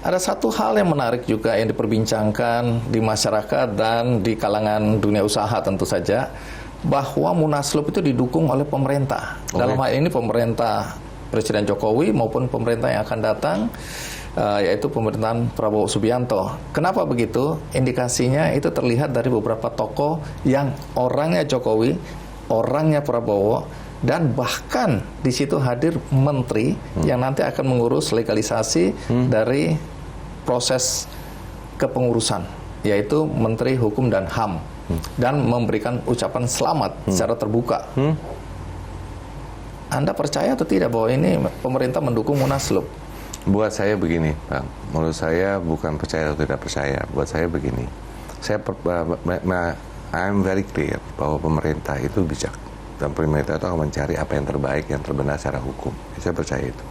Ada satu hal yang menarik juga yang diperbincangkan di masyarakat dan di kalangan dunia usaha tentu saja, bahwa Munaslup itu didukung oleh pemerintah. Dalam hal ini pemerintah Presiden Jokowi maupun pemerintah yang akan datang, yaitu pemerintahan Prabowo Subianto. Kenapa begitu? Indikasinya itu terlihat dari beberapa tokoh yang orangnya Jokowi, orangnya Prabowo, dan bahkan di situ hadir menteri yang nanti akan mengurus legalisasi dari proses kepengurusan, yaitu Menteri Hukum dan HAM, dan memberikan ucapan selamat secara terbuka. Anda percaya atau tidak bahwa ini pemerintah mendukung Munaslup? Buat saya begini, Bang. Menurut saya bukan percaya atau tidak percaya. Buat saya begini. I'm very clear bahwa pemerintah itu bijak. Dan pemerintah itu akan mencari apa yang terbaik, yang terbenar secara hukum. Saya percaya itu.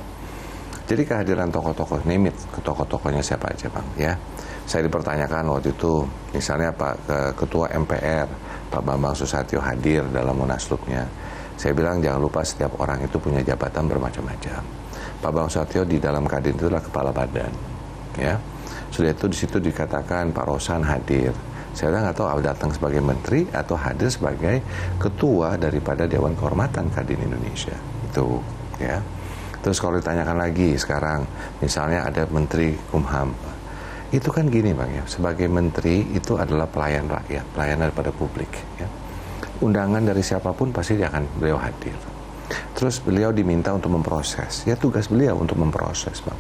Jadi kehadiran tokoh-tokoh, name it, tokoh-tokohnya siapa aja, Bang, ya. Saya dipertanyakan waktu itu, misalnya Pak Ketua MPR, Pak Bambang Susatyo hadir dalam Munaslupnya. Saya bilang jangan lupa setiap orang itu punya jabatan bermacam-macam. Pak Bambang Susatyo di dalam Kadin itu adalah kepala badan, ya. Sudah itu di situ dikatakan Pak Rosan hadir. Saya nggak tahu datang sebagai menteri atau hadir sebagai ketua daripada Dewan Kehormatan Kadin Indonesia. Itu, ya. Terus kalau ditanyakan lagi sekarang, misalnya ada Menteri Kumham. Itu kan gini, Bang, ya. Sebagai menteri itu adalah pelayan rakyat, pelayan daripada publik, ya. Undangan dari siapapun pasti beliau hadir. Terus beliau diminta untuk memproses. Ya tugas beliau untuk memproses, Bang.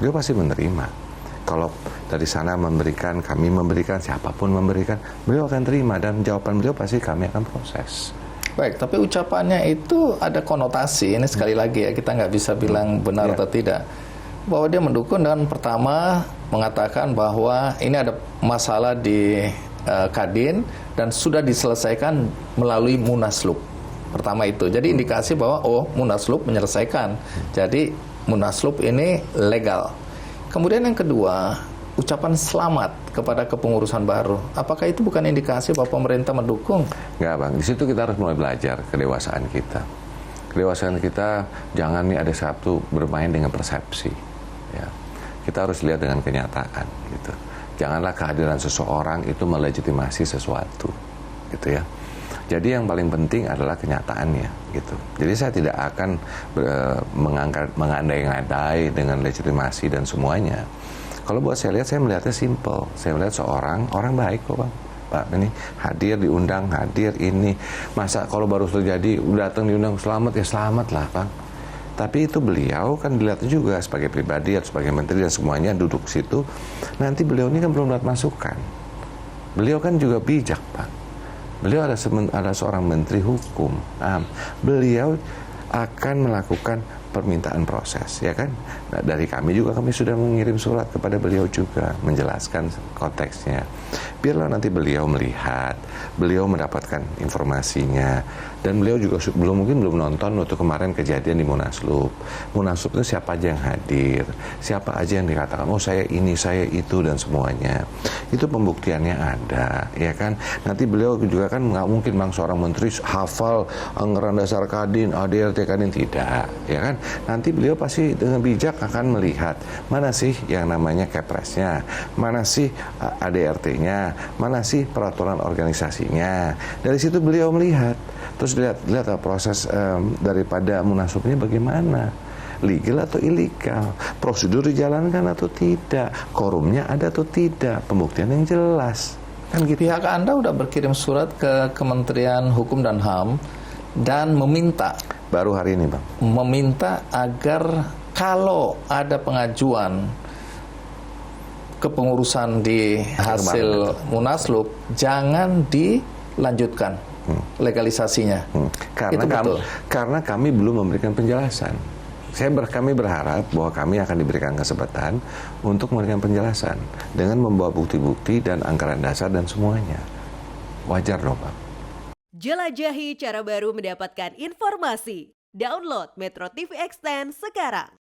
Beliau pasti menerima. Kalau dari sana kami memberikan, siapapun memberikan, beliau akan terima dan jawaban beliau pasti kami akan proses. Baik, tapi ucapannya itu ada konotasi, ini sekali lagi ya, kita nggak bisa bilang benar atau tidak. Bahwa dia mendukung dengan pertama mengatakan bahwa ini ada masalah di Kadin dan sudah diselesaikan melalui Munaslup. Pertama itu, jadi indikasi bahwa Munaslup menyelesaikan. Jadi Munaslup ini legal. Kemudian yang kedua, ucapan selamat kepada kepengurusan baru. Apakah itu bukan indikasi bahwa pemerintah mendukung? Enggak, Bang. Di situ kita harus mulai belajar kedewasaan kita. Kedewasaan kita jangan nih ada satu bermain dengan persepsi. Ya. Kita harus lihat dengan kenyataan. Gitu. Janganlah kehadiran seseorang itu melegitimasi sesuatu. Gitu ya. Jadi yang paling penting adalah kenyataannya, gitu. Jadi saya tidak akan mengandai-ngandai dengan legitimasi dan semuanya. Kalau buat saya lihat, saya melihatnya simple. Saya melihat orang baik kok, Bang. Pak ini hadir, diundang, hadir ini. Masa kalau baru terjadi, datang diundang, selamat ya selamat lah, Bang. Tapi itu beliau kan dilihat juga sebagai pribadi atau sebagai menteri dan semuanya duduk situ. Nanti beliau ini kan belum dapat masukan. Beliau kan juga bijak, Bang. Beliau ada seorang menteri hukum. Beliau akan melakukan permintaan proses, ya kan? Nah, dari kami sudah mengirim surat kepada beliau juga menjelaskan konteksnya. Biarlah nanti beliau melihat, beliau mendapatkan informasinya, dan beliau juga mungkin belum nonton waktu kemarin kejadian di Munaslup. Munaslup itu siapa aja yang hadir, siapa aja yang dikatakan, saya ini, saya itu, dan semuanya. Itu pembuktiannya ada, ya kan? Nanti beliau juga kan nggak mungkin seorang menteri hafal anggaran dasar Kadin, ADRT Kadin, tidak, ya kan? Nanti beliau pasti dengan bijak akan melihat mana sih yang namanya Kepresnya, mana sih ADRT-nya, mana sih peraturan organisasinya. Dari situ beliau melihat, terus lihat proses daripada Munaslupnya bagaimana, legal atau ilegal, prosedur dijalankan atau tidak, quorumnya ada atau tidak, pembuktian yang jelas. Kan gitu. Pihak Anda udah berkirim surat ke Kementerian Hukum dan HAM dan meminta, baru hari ini, Bang, meminta agar kalau ada pengajuan kepengurusan di hasil Munaslup jangan dilanjutkan legalisasinya. Karena kami belum memberikan penjelasan. Kami berharap bahwa kami akan diberikan kesempatan untuk memberikan penjelasan dengan membawa bukti-bukti dan anggaran dasar dan semuanya. Wajar dong, Pak. Jelajahi cara baru mendapatkan informasi. Download Metro TV Extend sekarang.